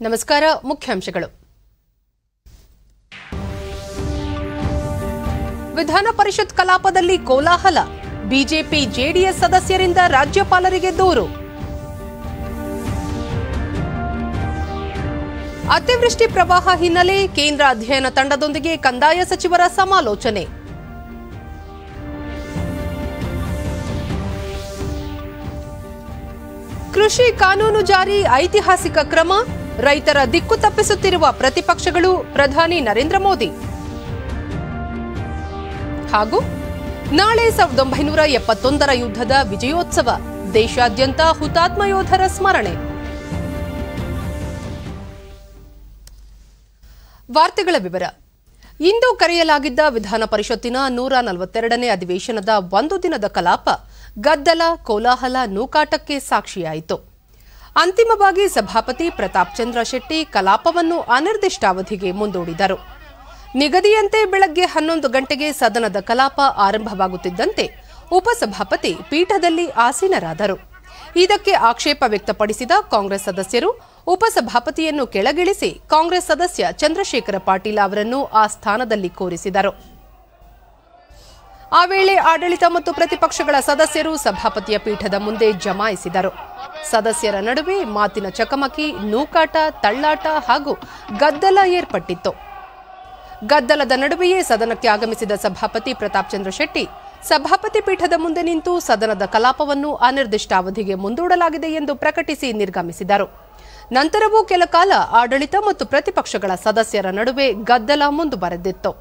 ನಮಸ್ಕಾರ. ಮುಖ್ಯಾಂಶಗಳು. ವಿಧಾನ ಪರಿಷತ್ ಕಲಾಪದಲ್ಲಿ ಕೋಲಾಹಲ. ಬಿಜೆಪಿ ಜೆಡಿಎಸ್ ಸದಸ್ಯರಿಂದ ರಾಜ್ಯಪಾಲರಿಗೆ ದೂರು. ಅತಿವೃಷ್ಟಿ ಪ್ರವಾಹ ಹಿನ್ನೆಲೆ ಕೇಂದ್ರ ಅಧ್ಯಯನ ತಂಡದೊಂದಿಗೆ ಕಂದಾಯ ಸಚಿವರ ಸಮಾಲೋಚನೆ. ಕೃಷಿ ಕಾನೂನು ಜಾರಿ ಐತಿಹಾಸಿಕ ಕ್ರಮ. ರೈತರ ದಿಕ್ಕು ತಪ್ಪಿಸುತ್ತಿರುವ ಪ್ರತಿಪಕ್ಷಗಳು, ಪ್ರಧಾನಿ ನರೇಂದ್ರ ಮೋದಿ. ಹಾಗೂ ನಾಳೆ 1971ರ ಯುದ್ಧದ ವಿಜಯೋತ್ಸವ. ದೇಶಾದ್ಯಂತ ಹುತಾತ್ಮ ಯೋಧರ ಸ್ಮರಣೆ. ವಾರ್ತೆಗಳ ವಿವರ. ಇಂದು ಕರೆಯಲಾಗಿದ್ದ ವಿಧಾನ ಪರಿಷತ್ತಿನ 142ನೇ ಅಧಿವೇಶನದ ಒಂದು ದಿನದ ಕಲಾಪ ಗದ್ದಲ, ಕೋಲಾಹಲ, ನೂಕಾಟಕ್ಕೆ ಸಾಕ್ಷಿಯಾಯಿತು. ಅಂತಿಮವಾಗಿ ಸಭಾಪತಿ ಪ್ರತಾಪ್ ಚಂದ್ರ ಶೆಟ್ಟಿ ಕಲಾಪವನ್ನು ಅನಿರ್ದಿಷ್ಟಾವಧಿಗೆ ಮುಂದೂಡಿದರು. ನಿಗದಿಯಂತೆ ಬೆಳಗ್ಗೆ 11 ಗಂಟೆಗೆ ಸದನದ ಕಲಾಪ ಆರಂಭವಾಗುತ್ತಿದ್ದಂತೆ ಉಪಸಭಾಪತಿ ಪೀಠದಲ್ಲಿ ಆಸೀನರಾದರು. ಇದಕ್ಕೆ ಆಕ್ಷೇಪ ವ್ಯಕ್ತಪಡಿಸಿದ ಕಾಂಗ್ರೆಸ್ ಸದಸ್ಯರು ಉಪಸಭಾಪತಿಯನ್ನು ಕೆಳಗಿಳಿಸಿ ಕಾಂಗ್ರೆಸ್ ಸದಸ್ಯ ಚಂದ್ರಶೇಖರ ಪಾಟೀಲ ಅವರನ್ನು ಆ ಸ್ಥಾನದಲ್ಲಿ ಕೂರಿಸಿದರು. ಆ ವೇಳೆ ಆಡಳಿತ ಮತ್ತು ಪ್ರತಿಪಕ್ಷಗಳ ಸದಸ್ಯರು ಸಭಾಪತಿಯ ಪೀಠದ ಮುಂದೆ ಜಮಾಯಿಸಿದರು. ಸದಸ್ಯರ ನಡುವೆ ಮಾತಿನ ಚಕಮಕಿ, ನೂಕಾಟ, ತಳ್ಳಾಟ ಹಾಗೂ ಗದ್ದಲ ಏರ್ಪಟ್ಟಿತ್ತು. ಗದ್ದಲದ ನಡುವೆಯೇ ಸದನಕ್ಕೆ ಆಗಮಿಸಿದ ಸಭಾಪತಿ ಪ್ರತಾಪ್ ಚಂದ್ರ ಶೆಟ್ಟಿ ಸಭಾಪತಿ ಪೀಠದ ಮುಂದೆ ನಿಂತು ಸದನದ ಕಲಾಪವನ್ನು ಅನಿರ್ದಿಷ್ಟಾವಧಿಗೆ ಮುಂದೂಡಲಾಗಿದೆ ಎಂದು ಪ್ರಕಟಿಸಿ ನಿರ್ಗಮಿಸಿದರು. ನಂತರವೂ ಕೆಲ ಕಾಲ ಆಡಳಿತ ಮತ್ತು ಪ್ರತಿಪಕ್ಷಗಳ ಸದಸ್ಯರ ನಡುವೆ ಗದ್ದಲ ಮುಂದುವರೆದಿತ್ತು.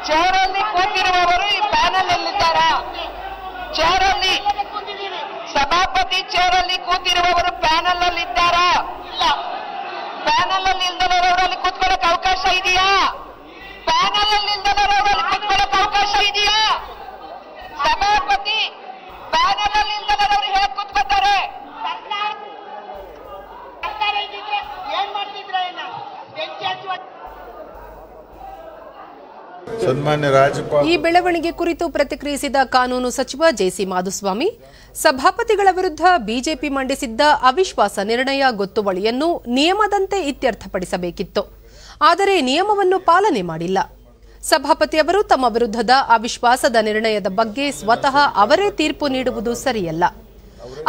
ಚೇರಲ್ಲಿ ಕೂತಿರುವವರು ಈ ಪ್ಯಾನಲ್ ಎಲ್ಲಿದ್ದಾರಾ? ಚೇರಲ್ಲಿ ಸಭಾಪತಿ ಚೇರಲ್ಲಿ ಕೂತಿರುವವರು ಪ್ಯಾನಲ್ ಅಲ್ಲಿ ಇದ್ದಾರಾ? ಪ್ಯಾನಲ್ ಅಲ್ಲಿ ಇಲ್ದಲರಲ್ಲಿ ಕೂತ್ಕೊಳ್ಳೋಕೆ ಅವಕಾಶ ಇದೆಯಾ? ಪ್ಯಾನಲ್ ಅಲ್ಲಿ ಇಲ್ದಲರಲ್ಲಿ ಕೂತ್ಕೊಳ್ಳೋಕೆ ಅವಕಾಶ ಇದೆಯಾ? ಸಭಾಪತಿ ಪ್ಯಾನಲ್ ಅಲ್ಲಿ ಇಲ್ದಲವರು ಹೇಗೆ ಕೂತ್ಕೊತಾರೆ? ಏನ್ ಮಾಡ್ತಿದ್ರೆ ಈ ಬೆಳವಣಿಗೆ ಕುರಿತು ಪ್ರತಿಕ್ರಿಯಿಸಿದ ಕಾನೂನು ಸಚಿವ ಜೆಸಿ ಮಾಧುಸ್ವಾಮಿ, ಸಭಾಪತಿಗಳ ವಿರುದ್ಧ ಬಿಜೆಪಿ ಮಂಡಿಸಿದ್ದ ಅವಿಶ್ವಾಸ ನಿರ್ಣಯ ಗೊತ್ತುವಳಿಯನ್ನು ನಿಯಮದಂತೆ ಇತ್ಯರ್ಥಪಡಿಸಬೇಕಿತ್ತು. ಆದರೆ ನಿಯಮವನ್ನು ಪಾಲನೆ ಮಾಡಿಲ್ಲ. ಸಭಾಪತಿಯವರು ತಮ್ಮ ವಿರುದ್ಧದ ಅವಿಶ್ವಾಸದ ನಿರ್ಣಯದ ಬಗ್ಗೆ ಸ್ವತಃ ಅವರೇ ತೀರ್ಪು ನೀಡುವುದು ಸರಿಯಲ್ಲ.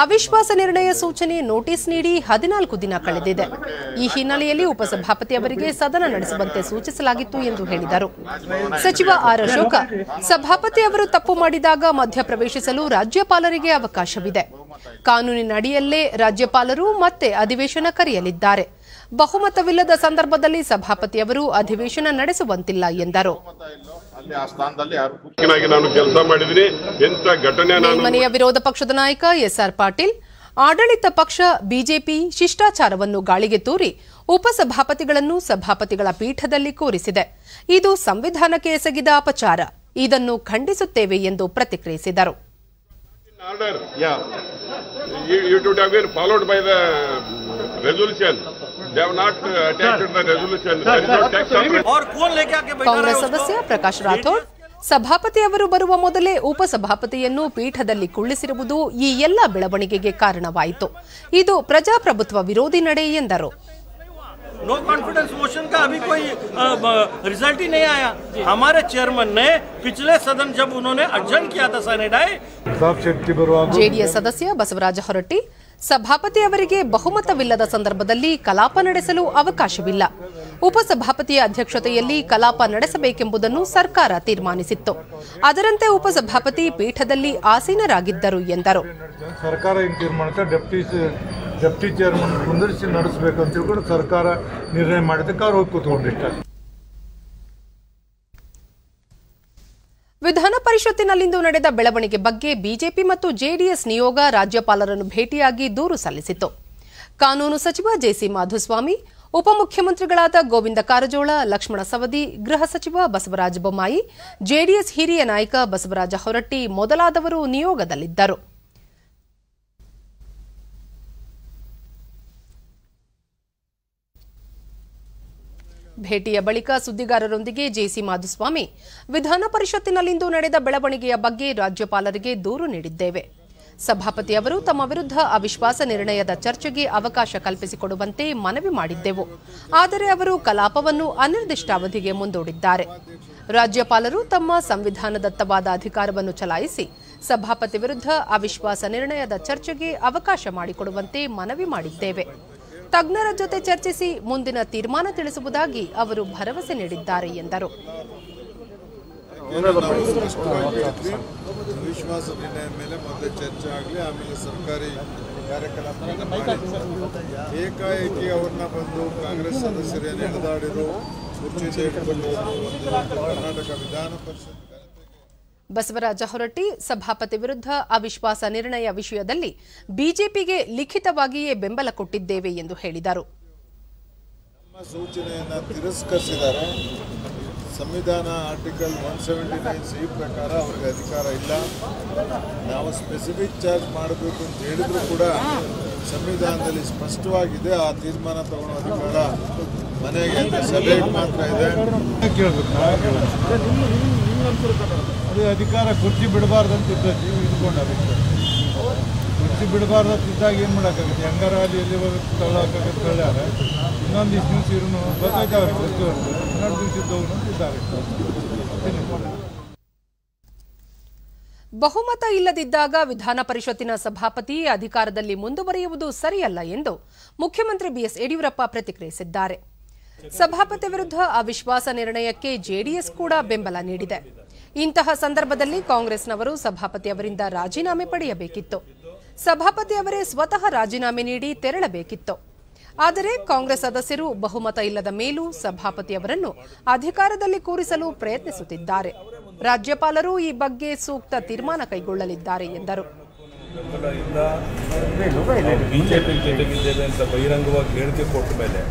ಅವಿಶ್ವಾಸ ನಿರ್ಣಯ ಸೂಚನೆ ನೋಟಿಸ್ ನೀಡಿ 14 ದಿನ ಕಳೆದಿದೆ. ಈ ಹಿನ್ನೆಲೆಯಲ್ಲಿ ಉಪಸಭಾಪತಿ ಅವರಿಗೆ ಸದನ ನಡೆಸುವಂತೆ ಸೂಚಿಸಲಾಗಿತ್ತು ಎಂದು ಹೇಳಿದರು. ಸಚಿವ ಆರ್ ಅಶೋಕ, ಸಭಾಪತಿ ಅವರು ತಪ್ಪು ಮಾಡಿದಾಗ ಮಧ್ಯಪ್ರವೇಶಿಸಲು ರಾಜ್ಯಪಾಲರಿಗೆ ಅವಕಾಶವಿದೆ. ಕಾನೂನಿನ ಅಡಿಯಲ್ಲೇ ರಾಜ್ಯಪಾಲರು ಮತ್ತೆ ಅಧಿವೇಶನ ಕರೆಯಲಿದ್ದಾರೆ. ಬಹುಮತವಿಲ್ಲದ ಸಂದರ್ಭದಲ್ಲಿ ಸಭಾಪತಿಯವರು ಅಧಿವೇಶನ ನಡೆಸುವಂತಿಲ್ಲ ಎಂದರು. ಮೇಲ್ಮನೆಯ ವಿರೋಧ ಪಕ್ಷದ ನಾಯಕ ಎಸ್ಆರ್ ಪಾಟೀಲ್, ಆಡಳಿತ ಪಕ್ಷ ಬಿಜೆಪಿ ಶಿಷ್ಟಾಚಾರವನ್ನು ಗಾಳಿಗೆ ತೂರಿ ಉಪಸಭಾಪತಿಗಳನ್ನು ಸಭಾಪತಿಗಳ ಪೀಠದಲ್ಲಿ ಕೂರಿಸಿದೆ. ಇದು ಸಂವಿಧಾನಕ್ಕೆ ಎಸಗಿದ ಅಪಚಾರ. ಇದನ್ನು ಖಂಡಿಸುತ್ತೇವೆ ಎಂದು ಪ್ರತಿಕ್ರಿಯಿಸಿದರು. ಕಾಂಗ್ರೆಸ್ ಸದಸ್ಯ ಪ್ರಕಾಶ್ ರಾಥೋಡ್, ಸಭಾಪತಿಯವರು ಬರುವ ಮೊದಲೇ ಉಪಸಭಾಪತಿಯನ್ನು ಪೀಠದಲ್ಲಿ ಕುಳ್ಳಿಸಿರುವುದು ಈ ಎಲ್ಲ ಬೆಳವಣಿಗೆಗೆ ಕಾರಣವಾಯಿತು. ಇದು ಪ್ರಜಾಪ್ರಭುತ್ವ ವಿರೋಧಿ ನಡೆ ಎಂದರು. नो कॉन्फिडेंस मोशन का अभी कोई रिजल्ट ही नहीं आया. हमारे चेयरमैन ने पिछले सदन जब उन्होंने अडजर्न किया था सैनिटाई. ಜೆಡಿಎಸ್ ಸದಸ್ಯ ಬಸವರಾಜ ಹೊರಟ್ಟಿ, ಸಭಾಪತಿಯವರಿಗೆ ಬಹುಮತವಿಲ್ಲದ ಸಂದರ್ಭದಲ್ಲಿ ಕಲಾಪ ನಡೆಸಲು ಅವಕಾಶವಿಲ್ಲ. ಉಪಸಭಾಪತಿಯ ಅಧ್ಯಕ್ಷತೆಯಲ್ಲಿ ಕಲಾಪ ನಡೆಸಬೇಕೆಂಬುದನ್ನು ಸರ್ಕಾರ ತೀರ್ಮಾನಿಸಿತ್ತು. ಅದರಂತೆ ಉಪಸಭಾಪತಿ ಪೀಠದಲ್ಲಿ ಆಸೀನರಾಗಿದ್ದರು ಎಂದರು. ಸರ್ಕಾರ ಡೆಪ್ಟಿ ಚೇರ್ಮನ್ ಕುಂದಿರಿಸಿ ನಡೆಸಬೇಕು ಅಂತ ತಿಳ್ಕೊಂಡು ಸರ್ಕಾರ ನಿರ್ಣಯ ಮಾಡಿದ್ದಕ್ಕೆ ಅವ್ರು ಹೋಗಿ ಕೂತ್ಕೊಂಡಿರ್ತಾರೆ. ವಿಧಾನ ಪರಿಷತ್ತಿನಲ್ಲಿಂದು ನಡೆದ ಬೆಳವಣಿಗೆ ಬಗ್ಗೆ ಬಿಜೆಪಿ ಮತ್ತು ಜೆಡಿಎಸ್ ನಿಯೋಗ ರಾಜ್ಯಪಾಲರನ್ನು ಭೇಟಿಯಾಗಿ ದೂರು ಸಲ್ಲಿಸಿತು. ಕಾನೂನು ಸಚಿವ ಜೆಸಿ ಮಾಧುಸ್ವಾಮಿ, ಉಪಮುಖ್ಯಮಂತ್ರಿಗಳಾದ ಗೋವಿಂದ ಕಾರಜೋಳ, ಲಕ್ಷ್ಮಣ ಸವದಿ, ಗೃಹ ಸಚಿವ ಬಸವರಾಜ ಬೊಮ್ಮಾಯಿ, ಜೆಡಿಎಸ್ ಹಿರಿಯ ನಾಯಕ ಬಸವರಾಜ ಹೊರಟ್ಟಿ ಮೊದಲಾದವರು ನಿಯೋಗದಲ್ಲಿದ್ದರು. ಭೇಟಿಯ ಬಳಿಕ ಸುದ್ದಿಗಾರರೊಂದಿಗೆ ಜೆಸಿ ಮಾಧುಸ್ವಾಮಿ, ವಿಧಾನ ಪರಿಷತ್ತಿನಲ್ಲಿಂದು ನಡೆದ ಬೆಳವಣಿಗೆಯ ಬಗ್ಗೆ ರಾಜ್ಯಪಾಲರಿಗೆ ದೂರು ನೀಡಿದ್ದೇವೆ. ಸಭಾಪತಿಯವರು ತಮ್ಮ ವಿರುದ್ಧ ಅವಿಶ್ವಾಸ ನಿರ್ಣಯದ ಚರ್ಚೆಗೆ ಅವಕಾಶ ಕಲ್ಪಿಸಿಕೊಡುವಂತೆ ಮನವಿ ಮಾಡಿದ್ದೆವು. ಆದರೆ ಅವರು ಕಲಾಪವನ್ನು ಅನಿರ್ದಿಷ್ಟಾವಧಿಗೆ ಮುಂದೂಡಿದ್ದಾರೆ. ರಾಜ್ಯಪಾಲರು ತಮ್ಮ ಸಂವಿಧಾನದತ್ತವಾದ ಅಧಿಕಾರವನ್ನು ಚಲಾಯಿಸಿ ಸಭಾಪತಿ ವಿರುದ್ಧ ಅವಿಶ್ವಾಸ ನಿರ್ಣಯದ ಚರ್ಚೆಗೆ ಅವಕಾಶ ಮಾಡಿಕೊಡುವಂತೆ ಮನವಿ ಮಾಡಿದ್ದೇವೆ. ತಜ್ಞರ ಜೊತೆ ಚರ್ಚಿಸಿ ಮುಂದಿನ ತೀರ್ಮಾನ ತಿಳಿಸುವುದಾಗಿ ಅವರು ಭರವಸೆ ನೀಡಿದ್ದಾರೆ ಎಂದರು. ವಿಶ್ವಾಸ ನಿರ್ಣಯ ಮೇಲೆ ಮೊದಲೇ ಚರ್ಚೆ ಆಗಲಿ, ಆಮೇಲೆ ಸರ್ಕಾರಿ ಕಾರ್ಯಕ್ರಮ ಏಕಾಏಕಿ ಅವ್ರನ್ನ ಬಂದು ಕಾಂಗ್ರೆಸ್ ಸದಸ್ಯರೇನು ಎಳೆದಾಡಿದ್ರು ಕರ್ನಾಟಕ ವಿಧಾನ ಪರಿಷತ್. ಬಸವರಾಜ ಹೊರಟ್ಟಿ, ಸಭಾಪತಿ ವಿರುದ್ಧ ಅವಿಶ್ವಾಸ ನಿರ್ಣಯ ವಿಷಯದಲ್ಲಿ ಬಿಜೆಪಿಗೆ ಲಿಖಿತವಾಗಿಯೇ ಬೆಂಬಲ ಕೊಟ್ಟಿದ್ದೇವೆ ಎಂದು ಹೇಳಿದರು. ನಮ್ಮ ಸೂಚನೆಯನ್ನು ತಿರಸ್ಕರಿಸಿದ್ದಾರೆ. ಸಂವಿಧಾನ ಆರ್ಟಿಕಲ್ 179C ಪ್ರಕಾರ ಅವರಿಗೆ ಅಧಿಕಾರ ಇಲ್ಲ. ನಾವು ಸ್ಪೆಸಿಫಿಕ್ ಚಾರ್ಜ್ ಮಾಡಬೇಕು ಅಂತ ಹೇಳಿದ್ರು ಕೂಡ ಸಂವಿಧಾನದಲ್ಲಿ ಸ್ಪಷ್ಟವಾಗಿದೆ. ಆ ತೀರ್ಮಾನ ತಗೊಳ್ಳೋ ಅಧಿಕಾರ ಮನೆಗೆ ಸಭೆಗೆ ಮಾತ್ರ ಇದೆ. ಅದೇ ಅಧಿಕಾರ ಕುರ್ಚಿ ಬಿಡಬಾರ್ದಂತ ಇದ್ಕೊಂಡು ಅದಕ್ಕೆ ಕುರ್ಚಿ ಬಿಡಬಾರ್ದಂತಿದ್ದಾಗ ಏನು ಮಾಡೋಕ್ಕಾಗುತ್ತೆ? ಹೆಂಗಾರ ಅಲ್ಲಿ ಎಲ್ಲಿ ತಗೊಳಕ್ಕಾಗತ್ತೆ ತಳ್ಳ್ಯಾರ. ಇನ್ನೊಂದು ಇಷ್ಟು ದಿವಸ ಇರೋನು ಗೊತ್ತಾಯ್ತು ಅವ್ರಿಗೆ ಪ್ರತಿಯೊಂದು 12 ದಿವಸ ಇದ್ದವನು ಇದ್ದಾರೆ. ಬಹುಮತ ಇಲ್ಲದಿದ್ದಾಗ ವಿಧಾನ ಪರಿಷತ್ತಿನ ಸಭಾಪತಿ ಅಧಿಕಾರದಲ್ಲಿ ಮುಂದುವರಿಯುವುದು ಸರಿಯಲ್ಲ ಎಂದು ಮುಖ್ಯಮಂತ್ರಿ ಬಿಎಸ್ ಯಡಿಯೂರಪ್ಪ ಪ್ರತಿಕ್ರಿಯಿಸಿದ್ದಾರೆ. ಸಭಾಪತಿ ವಿರುದ್ಧ ಅವಿಶ್ವಾಸ ನಿರ್ಣಯಕ್ಕೆ ಜೆಡಿಎಸ್ ಕೂಡ ಬೆಂಬಲ ನೀಡಿದೆ. ಇಂತಹ ಸಂದರ್ಭದಲ್ಲಿ ಕಾಂಗ್ರೆಸ್ನವರು ಸಭಾಪತಿಯವರಿಂದ ರಾಜೀನಾಮೆ ಪಡೆಯಬೇಕಿತ್ತು. ಸಭಾಪತಿಯವರೇ ಸ್ವತಃ ರಾಜೀನಾಮೆ ನೀಡಿ ತೆರಳಬೇಕಿತ್ತು. ಆದರೆ ಕಾಂಗ್ರೆಸ್ ಸದಸ್ಯರು ಬಹುಮತ ಇಲ್ಲದ ಮೇಲೂ ಸಭಾಪತಿಯವರನ್ನು ಅಧಿಕಾರದಲ್ಲಿ ಕೂರಿಸಲು ಪ್ರಯತ್ನಿಸುತ್ತಿದ್ದಾರೆ. ರಾಜ್ಯಪಾಲರು ಈ ಬಗ್ಗೆ ಸೂಕ್ತ ತೀರ್ಮಾನ ಕೈಗೊಳ್ಳಲಿದ್ದಾರೆ ಎಂದರು. ಬಿಜೆಪಿ ಜೊತೆಗಿದ್ದೇವೆ ಅಂತ ಬಹಿರಂಗವಾಗಿ ಹೇಳಿಕೆ ಕೊಟ್ಟ ಮೇಲೆ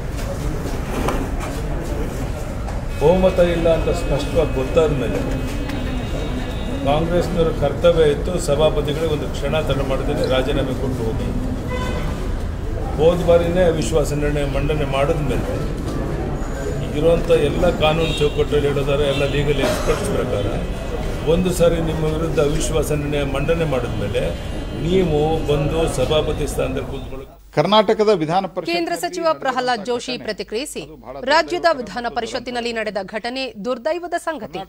ಬಹುಮತ ಇಲ್ಲ ಅಂತ ಸ್ಪಷ್ಟವಾಗಿ ಗೊತ್ತಾದ ಮೇಲೆ ಕಾಂಗ್ರೆಸ್ನವರ ಕರ್ತವ್ಯ ಇತ್ತು ಸಭಾಪತಿಗಳಿಗೆ ಒಂದು ಕ್ಷಣ ತಡ ಮಾಡದೇ ರಾಜೀನಾಮೆ ಕೊಟ್ಟು ಹೋಗಿ. ಹೋದ ಬಾರಿನೇ ಅವಿಶ್ವಾಸ ನಿರ್ಣಯ ಮಂಡನೆ ಮಾಡಿದ ಮೇಲೆ ಇರುವಂಥ ಎಲ್ಲ ಕಾನೂನು ಚೌಕಟ್ಟಲ್ಲಿ ಹೇಳೋದಾರೆ ಎಲ್ಲ ಲೀಗಲ್ ಎಕ್ಸ್ಪರ್ಟ್ಸ್ ಪ್ರಕಾರ ಒಂದು ಸಾರಿ ನಿಮ್ಮ ವಿರುದ್ಧ ಅವಿಶ್ವಾಸ ನಿರ್ಣಯ ಮಂಡನೆ ಮಾಡಿದ ಮೇಲೆ ನೀವು ಬಂದು ಸಭಾಪತಿ ಸ್ಥಾನದಲ್ಲಿ ಕೂತ್ಕೊಳ್ಳಿ. ಕರ್ನಾಟಕದ ವಿಧಾನ ಪರಿಷತ್ ಕೇಂದ್ರ ಸಚಿವ ಪ್ರಹ್ಲಾದ್ ಜೋಶಿ ಪ್ರತಿಕ್ರಿಯಿಸಿ, ರಾಜ್ಯದ ವಿಧಾನ ಪರಿಷತ್ತಿನಲ್ಲಿ ನಡೆದ ಘಟನೆ ದುರ್ದೈವದ ಸಂಗತಿ.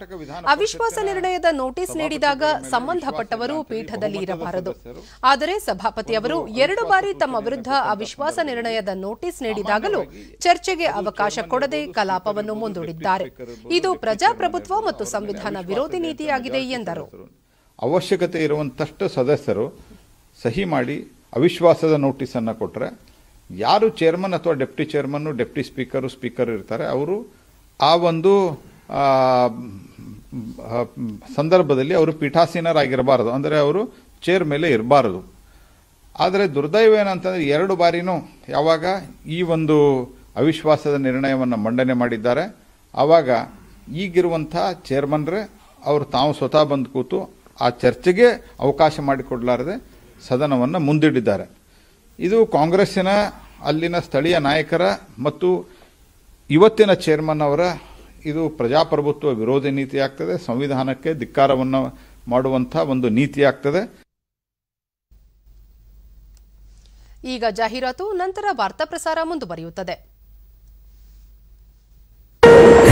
ಅವಿಶ್ವಾಸ ನಿರ್ಣಯದ ನೋಟಿಸ್ ನೀಡಿದಾಗ ಸಂಬಂಧಪಟ್ಟವರು ಪೀಠದಲ್ಲಿ ಇರಬಾರದು. ಆದರೆ ಸಭಾಪತಿಯವರು 2 ಬಾರಿ ತಮ್ಮ ವಿರುದ್ಧ ಅವಿಶ್ವಾಸ ನಿರ್ಣಯದ ನೋಟಿಸ್ ನೀಡಿದಾಗಲೂ ಚರ್ಚೆಗೆ ಅವಕಾಶ ಕೊಡದೆ ಕಲಾಪವನ್ನು ಮುಂದೂಡಿದ್ದಾರೆ. ಇದು ಪ್ರಜಾಪ್ರಭುತ್ವ ಮತ್ತು ಸಂವಿಧಾನ ವಿರೋಧಿ ನೀತಿಯಾಗಿದೆ ಎಂದರು. ಅವಶ್ಯಕತೆ ಇರುವಂತಷ್ಟು ಸದಸ್ಯರು ಸಹಿ ಮಾಡಿ ಅವಿಶ್ವಾಸದ ನೋಟಿಸನ್ನು ಕೊಟ್ಟರೆ ಯಾರು ಚೇರ್ಮನ್ ಅಥವಾ ಡೆಪ್ಟಿ ಚೇರ್ಮನ್ನು, ಡೆಪ್ಟಿ ಸ್ಪೀಕರು, ಸ್ಪೀಕರ್ ಇರ್ತಾರೆ, ಅವರು ಆ ಒಂದು ಸಂದರ್ಭದಲ್ಲಿ ಅವರು ಪೀಠಾಸೀನರಾಗಿರಬಾರದು, ಅಂದರೆ ಅವರು ಚೇರ್ ಮೇಲೆ ಇರಬಾರದು. ಆದರೆ ದುರ್ದೈವ ಏನಂತಂದರೆ 2 ಬಾರಿನೂ ಯಾವಾಗ ಈ ಒಂದು ಅವಿಶ್ವಾಸದ ನಿರ್ಣಯವನ್ನು ಮಂಡನೆ ಮಾಡಿದ್ದಾರೆ, ಆವಾಗ ಈಗಿರುವಂಥ ಚೇರ್ಮನ್ರೇ ಅವರು ತಾವು ಸ್ವತಃ ಬಂದು ಕೂತು ಆ ಚರ್ಚೆಗೆ ಅವಕಾಶ ಮಾಡಿಕೊಡಲಾರದೆ ಸದನವನ್ನು ಮುಂದಿಟ್ಟಿದ್ದಾರೆ. ಇದು ಕಾಂಗ್ರೆಸ್ಸಿನ ಅಲ್ಲಿನ ಸ್ಥಳೀಯ ನಾಯಕರ ಮತ್ತು ಇವತ್ತಿನ ಚೇರ್ಮನ್ ಅವರ ಇದು ಪ್ರಜಾಪ್ರಭುತ್ವ ವಿರೋಧಿ ನೀತಿ ಆಗ್ತದೆ, ಸಂವಿಧಾನಕ್ಕೆ ಧಿಕ್ಕಾರವನ್ನು ಮಾಡುವಂಥ ಒಂದು ನೀತಿ ಆಗ್ತದೆ. ಈಗ ಜಾಹೀರಾತು, ನಂತರ ವಾರ್ತಾ ಪ್ರಸಾರ ಮುಂದುವರಿಯುತ್ತದೆ.